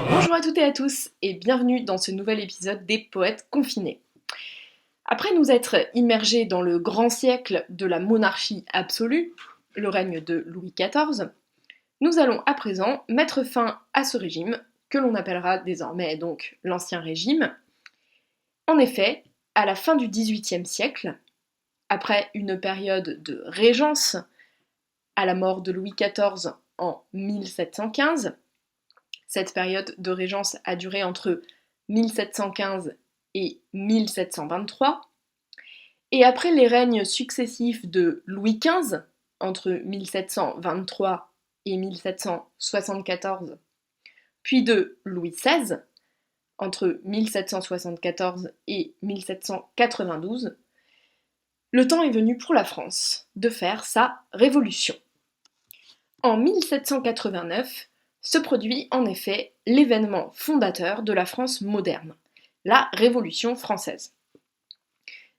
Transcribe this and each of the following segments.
Bonjour à toutes et à tous et bienvenue dans ce nouvel épisode des Poètes confinés. Après nous être immergés dans le grand siècle de la monarchie absolue, le règne de Louis XIV, nous allons à présent mettre fin à ce régime que l'on appellera désormais donc l'Ancien Régime. En effet, à la fin du XVIIIe siècle, après une période de régence, à la mort de Louis XIV en 1715, cette période de régence a duré entre 1715 et 1723, et après les règnes successifs de Louis XV, entre 1723 et 1774, puis de Louis XVI, entre 1774 et 1792, le temps est venu pour la France de faire sa révolution. En 1789, se produit en effet l'événement fondateur de la France moderne, la Révolution française.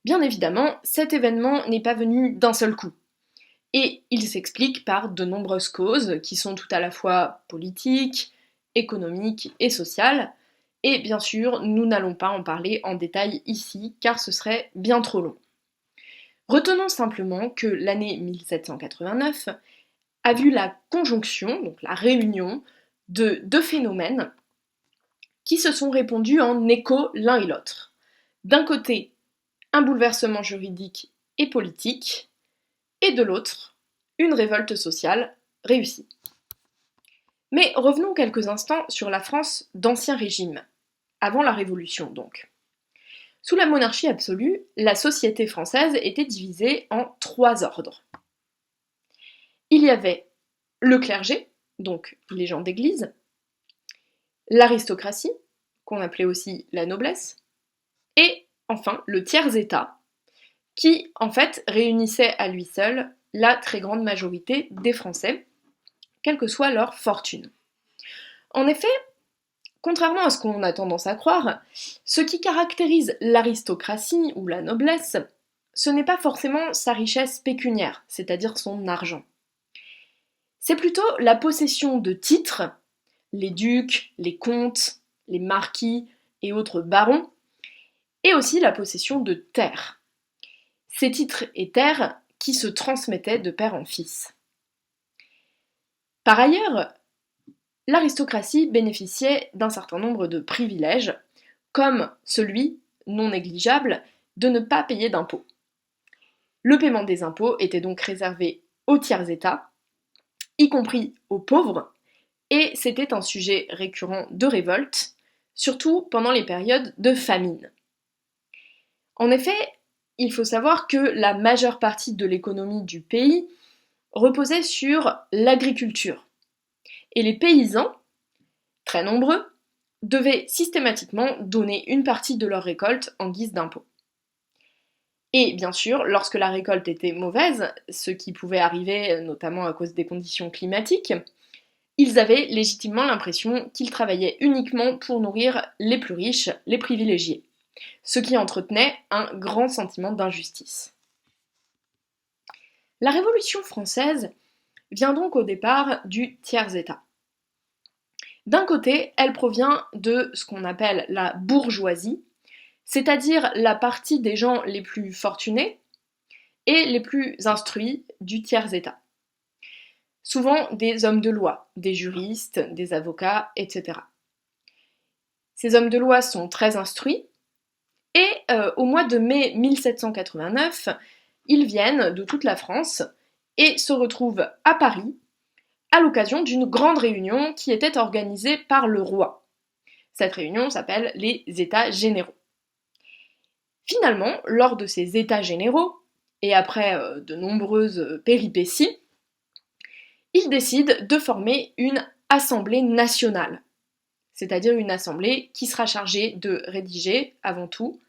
Bien évidemment, cet événement n'est pas venu d'un seul coup, et il s'explique par de nombreuses causes qui sont tout à la fois politiques, économiques et sociales, et bien sûr, nous n'allons pas en parler en détail ici, car ce serait bien trop long. Retenons simplement que l'année 1789 a vu la conjonction, donc la réunion, de deux phénomènes qui se sont répondus en écho l'un et l'autre. D'un côté, un bouleversement juridique et politique, et de l'autre, une révolte sociale réussie. Mais revenons quelques instants sur la France d'Ancien Régime, avant la Révolution donc. Sous la monarchie absolue, la société française était divisée en trois ordres. Il y avait le clergé, donc les gens d'église, l'aristocratie, qu'on appelait aussi la noblesse, et enfin le tiers-état, qui en fait réunissait à lui seul la très grande majorité des Français, quelle que soit leur fortune. En effet, contrairement à ce qu'on a tendance à croire, ce qui caractérise l'aristocratie ou la noblesse, ce n'est pas forcément sa richesse pécuniaire, c'est-à-dire son argent. C'est plutôt la possession de titres, les ducs, les comtes, les marquis et autres barons, et aussi la possession de terres. Ces titres et terres qui se transmettaient de père en fils. Par ailleurs, l'aristocratie bénéficiait d'un certain nombre de privilèges, comme celui, non négligeable, de ne pas payer d'impôts. Le paiement des impôts était donc réservé aux tiers-états, y compris aux pauvres, et c'était un sujet récurrent de révolte, surtout pendant les périodes de famine. En effet, il faut savoir que la majeure partie de l'économie du pays reposait sur l'agriculture, et les paysans, très nombreux, devaient systématiquement donner une partie de leur récolte en guise d'impôt. Et bien sûr, lorsque la récolte était mauvaise, ce qui pouvait arriver notamment à cause des conditions climatiques, ils avaient légitimement l'impression qu'ils travaillaient uniquement pour nourrir les plus riches, les privilégiés, ce qui entretenait un grand sentiment d'injustice. La Révolution française vient donc au départ du tiers-état. D'un côté, elle provient de ce qu'on appelle la bourgeoisie, c'est-à-dire la partie des gens les plus fortunés et les plus instruits du tiers-état. Souvent des hommes de loi, des juristes, des avocats, etc. Ces hommes de loi sont très instruits et au mois de mai 1789, ils viennent de toute la France et se retrouvent à Paris à l'occasion d'une grande réunion qui était organisée par le roi. Cette réunion s'appelle les États généraux. Finalement, lors de ces États généraux, et après de nombreuses péripéties, ils décident de former une assemblée nationale, c'est-à-dire une assemblée qui sera chargée de rédiger, avant tout,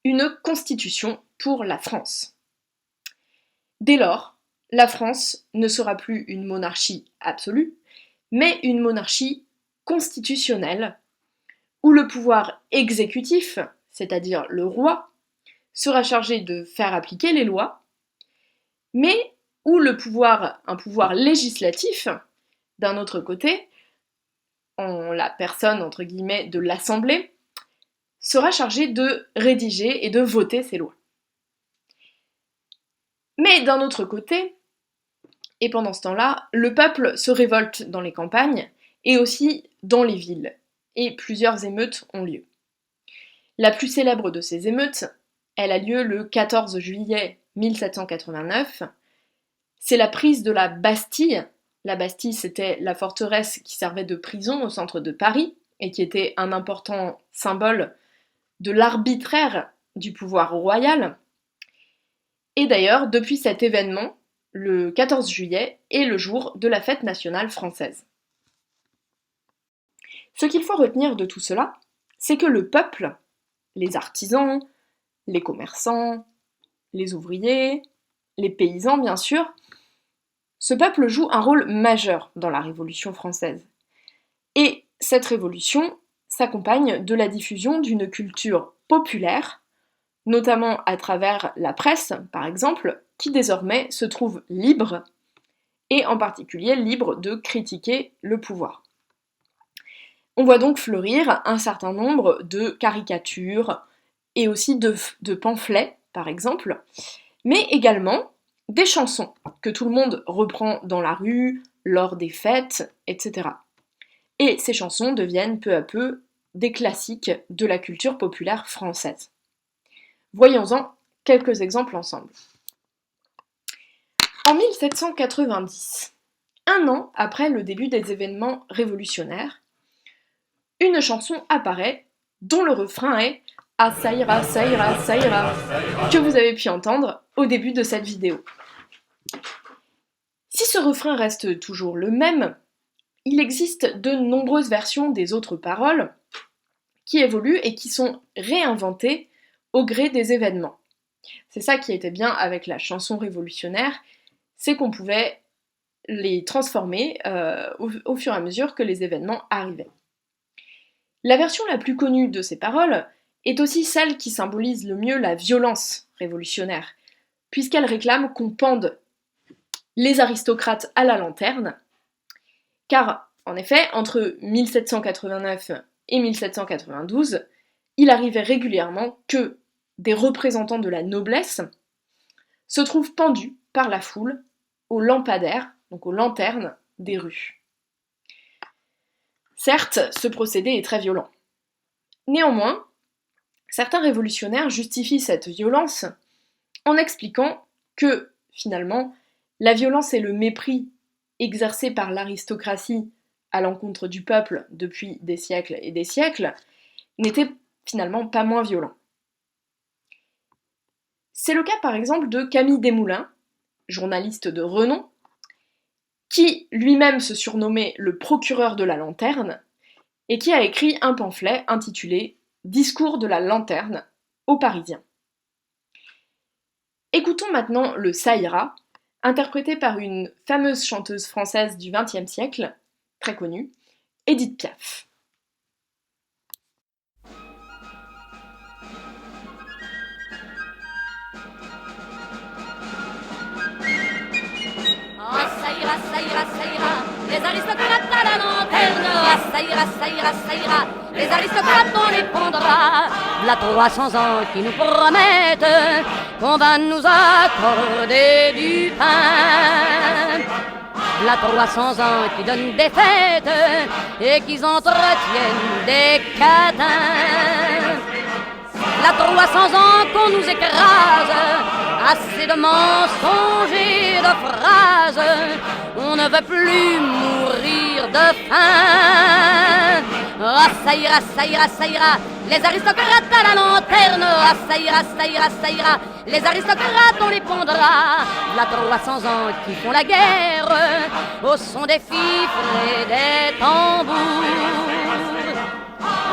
une constitution pour la France. Dès lors, la France ne sera plus une monarchie absolue, mais une monarchie constitutionnelle, où le pouvoir exécutif, c'est-à-dire le roi, sera chargé de faire appliquer les lois, mais où un pouvoir législatif, d'un autre côté, en la personne, entre guillemets, de l'Assemblée, sera chargé de rédiger et de voter ces lois. Mais d'un autre côté, et pendant ce temps-là, le peuple se révolte dans les campagnes et aussi dans les villes, et plusieurs émeutes ont lieu. La plus célèbre de ces émeutes, elle a lieu le 14 juillet 1789. C'est la prise de la Bastille. La Bastille, c'était la forteresse qui servait de prison au centre de Paris et qui était un important symbole de l'arbitraire du pouvoir royal. Et d'ailleurs, depuis cet événement, le 14 juillet est le jour de la fête nationale française. Ce qu'il faut retenir de tout cela, c'est que le peuple, les artisans, les commerçants, les ouvriers, les paysans bien sûr, ce peuple joue un rôle majeur dans la Révolution française. Et cette révolution s'accompagne de la diffusion d'une culture populaire, notamment à travers la presse, par exemple, qui désormais se trouve libre, et en particulier libre de critiquer le pouvoir. On voit donc fleurir un certain nombre de caricatures et aussi de pamphlets, par exemple, mais également des chansons que tout le monde reprend dans la rue, lors des fêtes, etc. Et ces chansons deviennent peu à peu des classiques de la culture populaire française. Voyons-en quelques exemples ensemble. En 1790, un an après le début des événements révolutionnaires, une chanson apparaît dont le refrain est « Ah ça ira, ça ira, ça ira » que vous avez pu entendre au début de cette vidéo. Si ce refrain reste toujours le même, il existe de nombreuses versions des autres paroles qui évoluent et qui sont réinventées au gré des événements. C'est ça qui était bien avec la chanson révolutionnaire, c'est qu'on pouvait les transformer au fur et à mesure que les événements arrivaient. La version la plus connue de ces paroles est aussi celle qui symbolise le mieux la violence révolutionnaire, puisqu'elle réclame qu'on pende les aristocrates à la lanterne, car en effet, entre 1789 et 1792, il arrivait régulièrement que des représentants de la noblesse se trouvent pendus par la foule aux lampadaires, donc aux lanternes des rues. Certes, ce procédé est très violent. Néanmoins, certains révolutionnaires justifient cette violence en expliquant que, finalement, la violence et le mépris exercés par l'aristocratie à l'encontre du peuple depuis des siècles et des siècles n'étaient finalement pas moins violents. C'est le cas par exemple de Camille Desmoulins, journaliste de renom, qui lui-même se surnommait le procureur de la lanterne, et qui a écrit un pamphlet intitulé « Discours de la lanterne » aux Parisiens. Écoutons maintenant le Ça ira, interprété par une fameuse chanteuse française du XXe siècle, très connue, Édith Piaf. Ça ira, ça ira, les aristocrates à la lanterne. Ah, ça ira, ça ira, ça ira, les aristocrates on les pondra. V'là 300 ans qui nous promettent qu'on va nous accorder du pain. V'là 300 ans qui donnent des fêtes et qui entretiennent des catins. V'là 300 ans qu'on nous écrase, assez de mensonges et de phrases, on ne veut plus mourir de faim. Ah, ça ira, ça ira, ça ira, les aristocrates à la lanterne. Ah, ça ira, ça ira, ça ira, les aristocrates on les pondra. V'là 300 ans qui font la guerre au son des fifres et des tambours,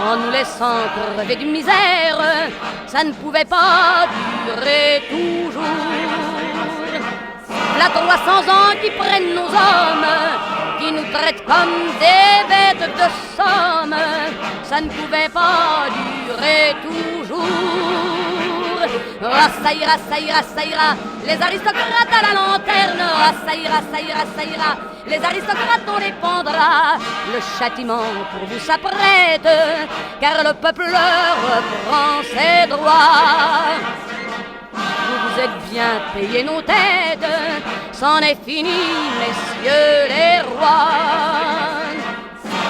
en nous laissant crever de misère, ça ne pouvait pas durer toujours. V'là 300 ans qui prennent nos hommes, qui nous traitent comme des bêtes de somme, ça ne pouvait pas durer toujours. Ah, ça ira, ça ira, ça ira. Les aristocrates à la lanterne. Ah, ça ira, ça ira, ça ira. Les aristocrates on les pendra. Le châtiment pour vous s'apprête, car le peuple leur reprend ses droits. Vous êtes bien payés nos têtes, c'en est fini, messieurs les rois.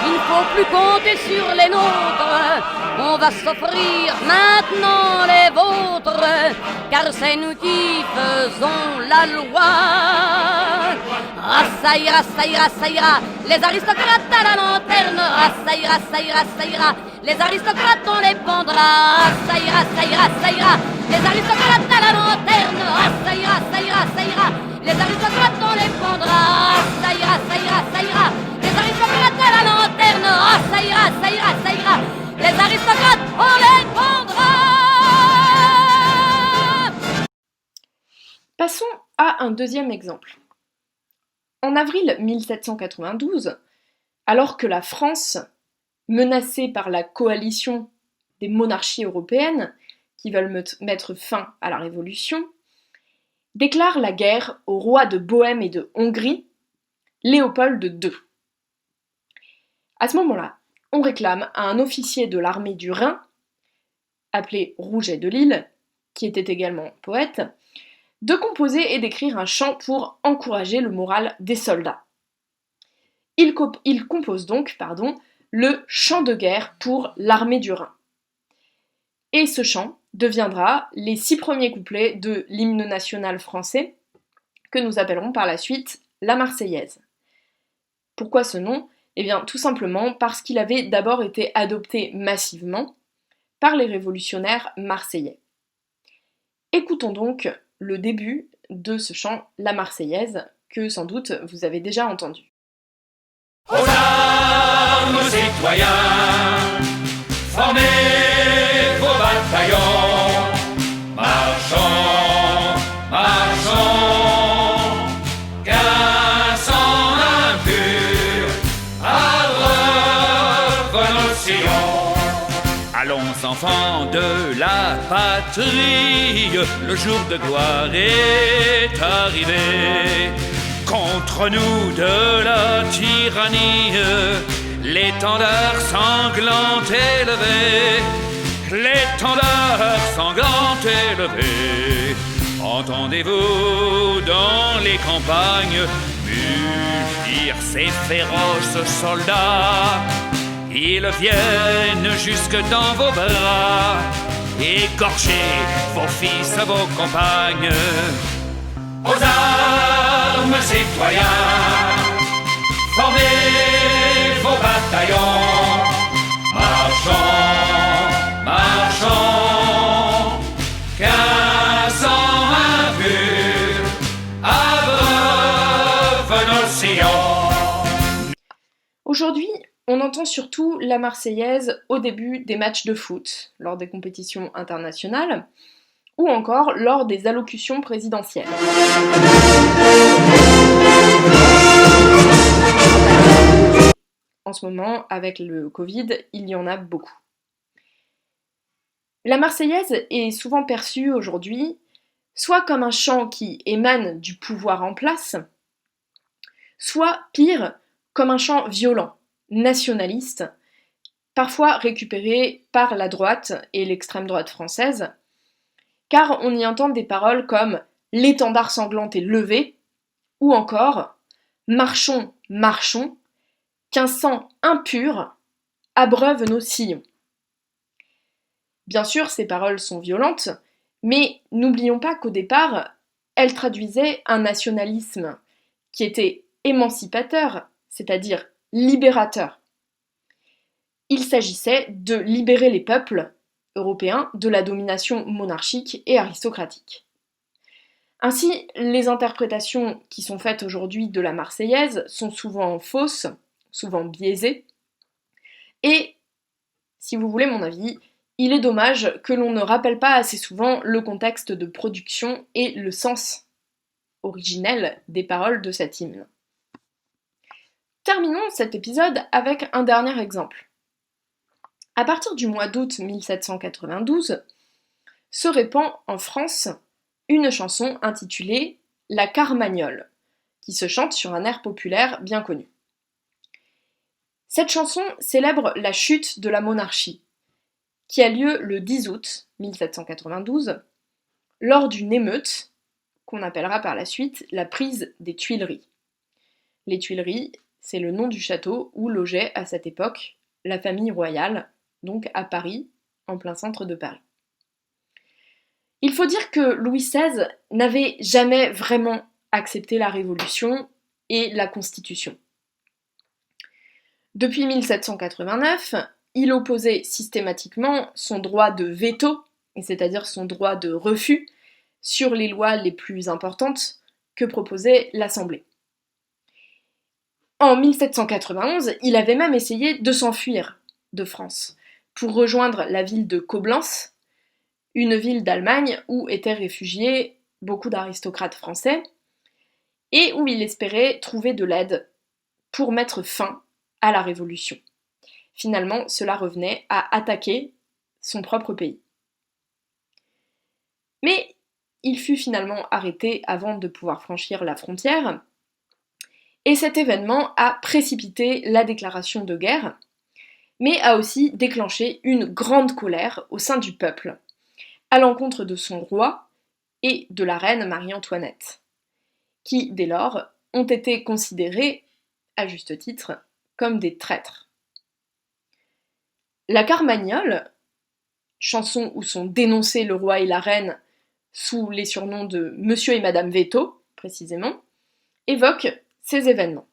Il ne faut plus compter sur les nôtres, on va s'offrir maintenant les vôtres, car c'est nous qui faisons la loi. Ah, ça ira, ça ira, ça ira, les aristocrates à la lanterne. Ah, ça ira, ça ira, ça ira, les aristocrates on les pendra. Ah, ça ira, ça ira, ça ira, les aristocrates à la lanterne. Ah, ça ira, ça ira, ça ira, les aristocrates on les pendra. Ah, ça ira, ça ira, ça ira, les aristocrates à la lanterne. Ah, ça ira, ça ira, ça ira, les aristocrates on les pendra. Passons à un deuxième exemple. En avril 1792, alors que la France, menacée par la coalition des monarchies européennes qui veulent mettre fin à la Révolution, déclare la guerre au roi de Bohême et de Hongrie, Léopold II. À ce moment-là, on réclame à un officier de l'armée du Rhin, appelé Rouget de Lille, qui était également poète, de composer et d'écrire un chant pour encourager le moral des soldats. Il compose donc le chant de guerre pour l'armée du Rhin. Et ce chant deviendra les 6 premiers couplets de l'hymne national français, que nous appellerons par la suite la Marseillaise. Pourquoi ce nom ? Eh bien, tout simplement parce qu'il avait d'abord été adopté massivement par les révolutionnaires marseillais. Écoutons donc le début de ce chant, la Marseillaise, que sans doute vous avez déjà entendu. Aux armes, citoyens, formez vos bataillons, marchons, marchons, qu'un sang impur revenons au sillon. Allons enfants de la patrie, le jour de gloire est arrivé. Contre nous de la tyrannie, l'étendard sanglant élevé, l'étendard sanglant élevé. Entendez-vous dans les campagnes mugir ces féroces soldats? Ils viennent jusque dans vos bras, égorger vos fils, vos compagnes. Aux armes, citoyens, formez vos bataillons, marchons, marchons, qu'un sang impur abreuve nos sillons. Aujourd'hui, on entend surtout la Marseillaise au début des matchs de foot, lors des compétitions internationales, ou encore lors des allocutions présidentielles. En ce moment, avec le Covid, il y en a beaucoup. La Marseillaise est souvent perçue aujourd'hui soit comme un chant qui émane du pouvoir en place, soit pire, comme un chant violent, nationaliste, parfois récupéré par la droite et l'extrême droite française, car on y entend des paroles comme « l'étendard sanglant est levé » ou encore « marchons, marchons, qu'un sang impur abreuve nos sillons ». Bien sûr, ces paroles sont violentes, mais n'oublions pas qu'au départ, elles traduisaient un nationalisme qui était émancipateur, c'est-à-dire libérateur. Il s'agissait de libérer les peuples européens de la domination monarchique et aristocratique. Ainsi, les interprétations qui sont faites aujourd'hui de la Marseillaise sont souvent fausses, souvent biaisées, et, si vous voulez mon avis, il est dommage que l'on ne rappelle pas assez souvent le contexte de production et le sens originel des paroles de cet hymne. Terminons cet épisode avec un dernier exemple. À partir du mois d'août 1792, se répand en France une chanson intitulée « La Carmagnole », qui se chante sur un air populaire bien connu. Cette chanson célèbre la chute de la monarchie, qui a lieu le 10 août 1792, lors d'une émeute qu'on appellera par la suite la prise des Tuileries. Les Tuileries, c'est le nom du château où logeait à cette époque la famille royale, donc à Paris, en plein centre de Paris. Il faut dire que Louis XVI n'avait jamais vraiment accepté la Révolution et la Constitution. Depuis 1789, il opposait systématiquement son droit de veto, c'est-à-dire son droit de refus, sur les lois les plus importantes que proposait l'Assemblée. En 1791, il avait même essayé de s'enfuir de France pour rejoindre la ville de Coblence, une ville d'Allemagne où étaient réfugiés beaucoup d'aristocrates français et où il espérait trouver de l'aide pour mettre fin à la Révolution. Finalement, cela revenait à attaquer son propre pays. Mais il fut finalement arrêté avant de pouvoir franchir la frontière, et cet événement a précipité la déclaration de guerre, mais a aussi déclenché une grande colère au sein du peuple, à l'encontre de son roi et de la reine Marie-Antoinette, qui, dès lors, ont été considérés, à juste titre, comme des traîtres. La Carmagnole, chanson où sont dénoncés le roi et la reine sous les surnoms de Monsieur et Madame Veto, précisément, évoque ces événements.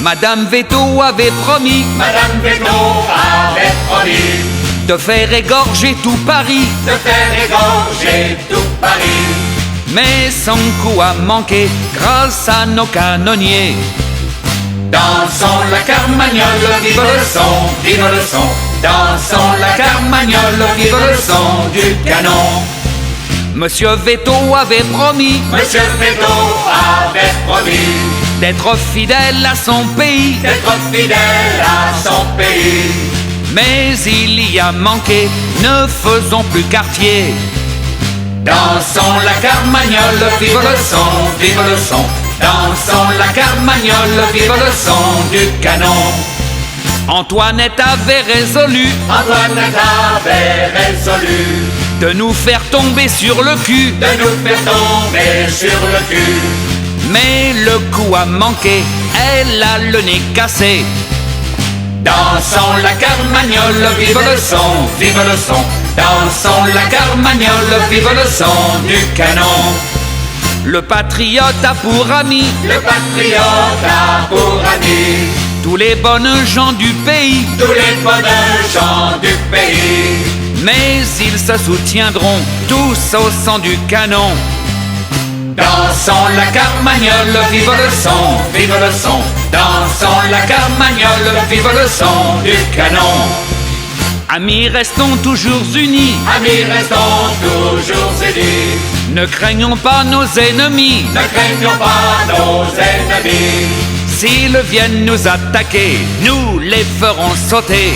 Madame Veto avait promis de faire égorger tout Paris, mais son coup a manqué grâce à nos canonniers. Dansons la Carmagnole, vive le son, dansons la Carmagnole, vive le son du canon. Monsieur Veto avait promis d'être fidèle à son pays, mais il y a manqué, ne faisons plus quartier. Dansons la Carmagnole, vive le son, dansons la Carmagnole, vive le son du canon. Antoinette avait résolu de nous faire tomber sur le cul, mais le coup a manqué, elle a le nez cassé. Dansons la Carmagnole, vive le son, dansons la Carmagnole, vive le son du canon. Le patriote a pour ami tous les bonnes gens du pays, mais ils se soutiendront tous au son du canon. Dansons la Carmagnole, vive le son, dansons la Carmagnole, vive le son du canon. Amis, restons toujours unis, ne craignons pas nos ennemis, s'ils viennent nous attaquer, nous les ferons sauter.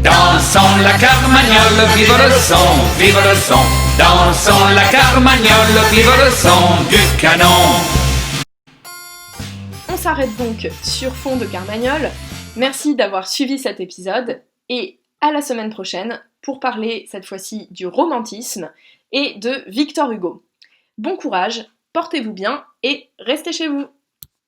Dansons la Carmagnole, vive le son, dansons la Carmagnole, vive le son du canon. On s'arrête donc sur fond de Carmagnole. Merci d'avoir suivi cet épisode et à la semaine prochaine pour parler cette fois-ci du romantisme et de Victor Hugo. Bon courage, portez-vous bien et restez chez vous.